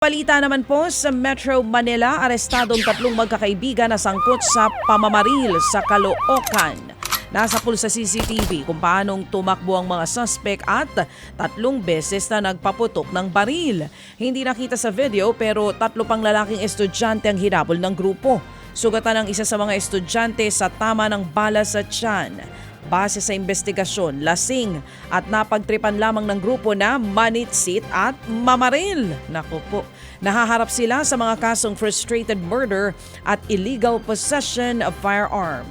Balita naman po sa Metro Manila, arestadong tatlong magkakaibigan na sangkot sa pamamaril sa Caloocan. Nasa pool sa CCTV kung paanong tumakbo ang mga suspect at tatlong beses na nagpaputok ng baril. Hindi nakita sa video pero tatlo pang lalaking estudyante ang hinabol ng grupo. Sugatan ang isa sa mga estudyante sa tama ng bala sa tiyan. Base sa investigasyon, lasing at napagtripan lamang ng grupo na manitsit at mamaril. Naku po, nahaharap sila sa mga kasong frustrated murder at illegal possession of firearms.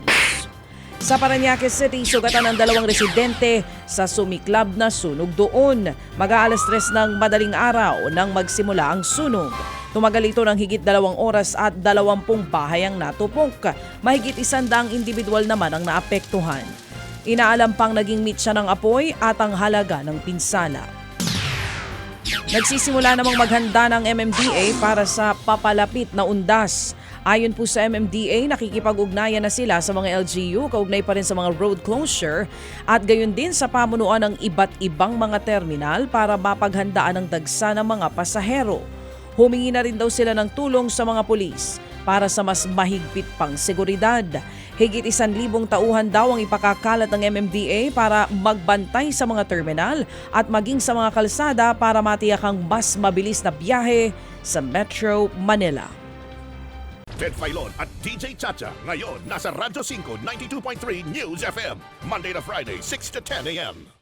Sa Parañaque City, sugatan ng dalawang residente sa sumiklab na sunog doon. Mag-aalas 3 ng madaling araw nang magsimula ang sunog. Tumagal ito ng higit 2 oras at 20 bahay ang natupok. Mahigit 100 individual naman ang naapektuhan. Inaalam pang naging mitsa ng apoy at ang halaga ng pinsala. Nagsisimula namang maghanda ng MMDA para sa papalapit na undas. Ayon po sa MMDA, nakikipag-ugnayan na sila sa mga LGU, kaugnay pa rin sa mga road closure at gayon din sa pamunuan ng iba't ibang mga terminal para mapaghandaan ang dagsa ng mga pasahero. Humingi na rin daw sila ng tulong sa mga pulis para sa mas mahigpit pang seguridad. Higit 1,000 tauhan daw ang ipakakalat ng MMDA para magbantay sa mga terminal at maging sa mga kalsada para matiyakang mas mabilis na biyahe sa Metro Manila. Ted Filon at DJ Chacha ngayon nasa Radyo 5 92.3 News FM Monday to Friday 6 to 10 a.m.